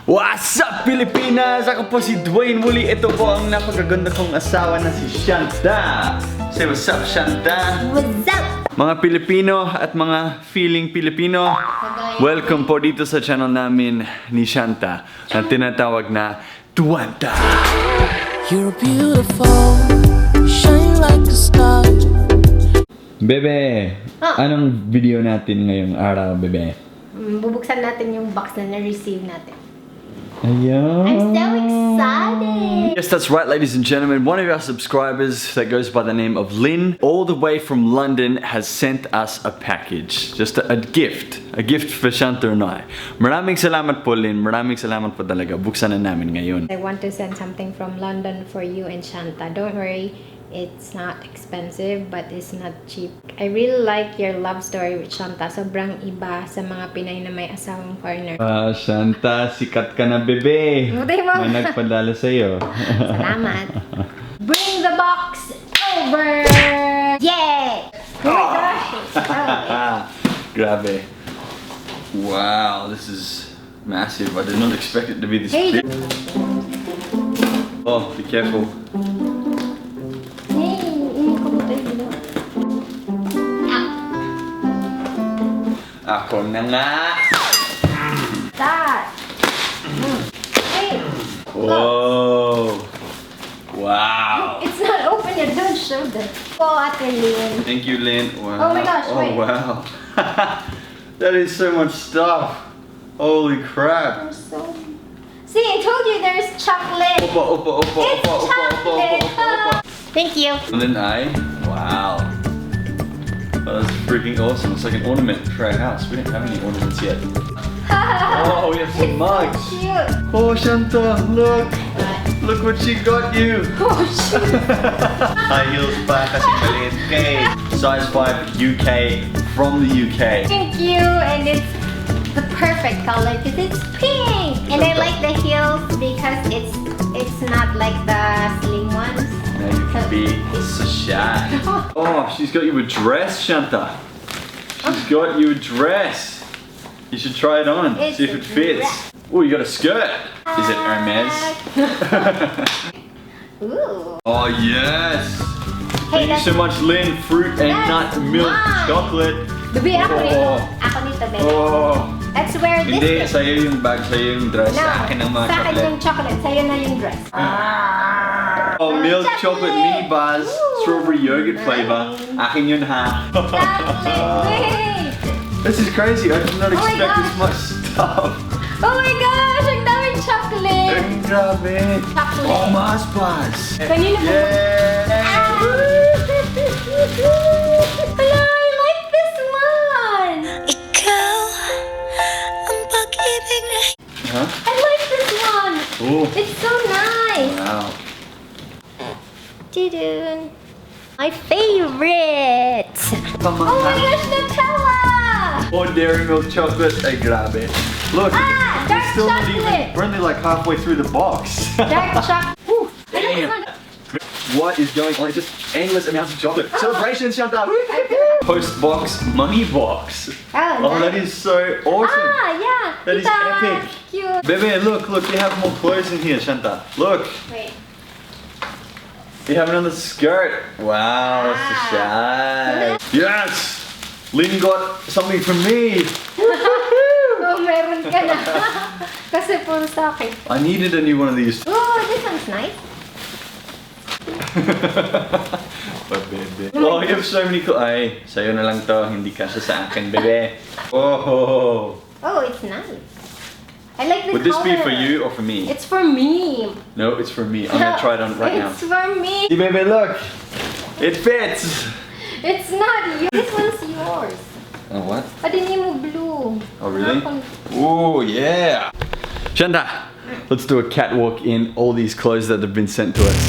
What's up, Pilipinas? Ako po si Dwayne muli. Ito po ang napakaganda kong asawa na si Shanta. Say what's up, Shanta. What's up? Mga Pilipino at mga feeling Pilipino, welcome po dito sa channel namin ni Shanta na tinatawag na Tuwanta. You're beautiful, shine like a star. Bebe, anong video natin ngayong araw, Bebe? Bubuksan natin yung box na na-receive natin. Ayan. I'm so excited! Yes, that's right, ladies and gentlemen. One of our subscribers that goes by the name of Lynn, all the way from London, has sent us a package. Just a gift. A gift for Shanta and I. Maraming salamat po, Lynn. Maraming salamat po talaga. Buksan na namin ngayon. I want to send something from London for you and Shanta. Don't worry, it's not expensive, but it's not cheap. I really like your love story with Shanta. Sobrang iba sa mga Pinay na may asawang foreigner. Shanta, sikat ka na, bebe. Buti mo. May nagpadala sa'yo. Salamat. Bring the box over! Yay! Oh my gosh! Grabe. Wow, this is massive. I did not expect it to be this Hey, big. Oh, be careful. hey, ini ko mo tayo dito. Ako na nga. That! Hey! Whoa. Wow. It's not open yet. Don't show them. Oh, Ate Lynn. Thank you, Lynn. Wow. Oh my gosh, Oh, wait. wow. That is so much stuff. Holy crap. There's so... See, I told you there's chocolate. Opa, opa, opa, It's opa, opa, opa, chocolate. opa, opa. Thank you. And then wow. Oh, that's freaking awesome. It's like an ornament for our house. We don't have any ornaments yet. Oh, we have some mugs. Cute. Oh, Shanta, look. Look what she got you. Oh, shoot. High heels pa kasi maliit kay. Size 5 UK from the UK. Thank you. And it's the perfect color because it's pink. And I like the heels because it's not like the slim ones. Now you can be so shy. Oh, she's got you a dress, Shanta. She's got you a dress. You should try it on. It's See if a it fits. dress. Oh, you got a skirt. Is it Hermes? Ooh. Oh, yes. Hey, Thank you so much, Lynn. Fruit and nut that's milk mine. chocolate. Baby, ako nito. Oh. Ako nito, baby. Oh. Let's wear this. Hindi, sa'yo yung bag, sa'yo yung dress. No, Sa akin ang mga sa akin chocolate. yung chocolate. Sa'yo na yung dress. Oh, milk chocolate mini bars, Ooh, strawberry yogurt flavor. nice. Akin yun ha. Chocolate. Wait. This is crazy. I did not Oh my expect this gosh. much stuff. Oh my gosh! Ang daming chocolate! Ang grabe. Chocolate. Oh, Mars bars. Kanina po. Yeah. Hello, I like this one! Ikaw ang pag-ibig na Huh? I like this one! Oh. It's so nice! Wow. Didun. My favorite! Come on. Oh my gosh, Nutella! Oh, dairy milk chocolate. Ay, grabe. Look. Ah, dark still not even, chocolate. we're only like halfway through the box. Dark chocolate. Whew, damn. What is going on? Just endless amounts of chocolate. Celebration, Shanta. Post box, money box. Oh, that is so awesome. Ah, yeah! That is Kita. epic. Cute. Bebe, look, you have more clothes in here, Shanta. Look, Wait. you have another skirt. Wow, that's so shy. Yes! Lynn got something for me. Oh, meron ka na. Kasi puro sa akin. I needed a new one of these. Oh, this one's nice. But bebe. Oh, you have so many clothes. Ay, sa'yo na lang to. Hindi kasya sa akin, bebe. Oh. Oh, it's nice. I like the Would this be color. for you or for me? It's for me. No, it's for me. I'm gonna try it on right now. It's for me. See, baby, look. It fits. It's not you. This one's yours. Oh, what? Hindi mo blue. Oh, really? Nakon- Oh, yeah. Shanta, let's do a catwalk in all these clothes that have been sent to us.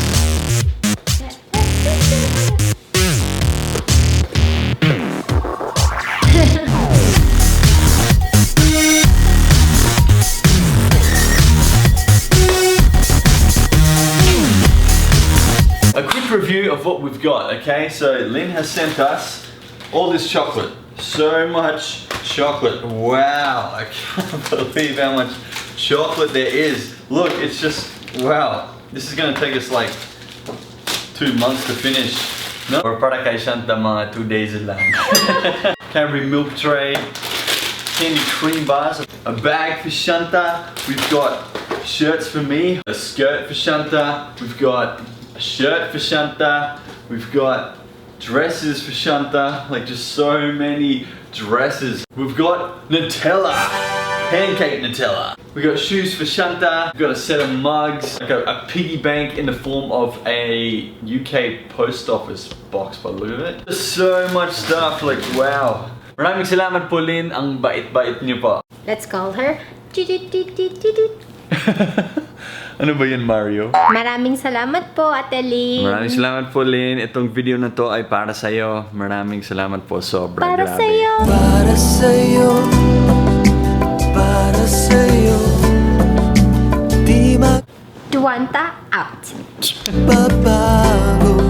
A quick review of what we've got, okay? So Lynn has sent us all this chocolate. So much chocolate. Wow, I can't believe how much chocolate there is. Look, it's just, wow. This is gonna take us like 2 months to finish. No? Or para kay Shanta mga 2 days lang. Cadbury milk tray, candy cream bars, a bag for Shanta. We've got shirts for me, a skirt for Shanta. We've got a shirt for Shanta. We've got dresses for Shanta, like just so many dresses. We've got Nutella, pancake Nutella. We got shoes for Shanta. We've got a set of mugs, like a piggy bank in the form of a UK post office box by the look of it. There's so much stuff, like wow. Maraming salamat po, Lynn. Ang bait-bait niyo po. Let's call her. Ano ba yan, Mario? Maraming salamat po, Ate Lynn. Maraming salamat po, Lynn. Itong video na to ay para sa'yo. Maraming salamat po. Sobra Para grabe. sa'yo. Para sa'yo, para sa'yo, di Duwanta out. magbabago.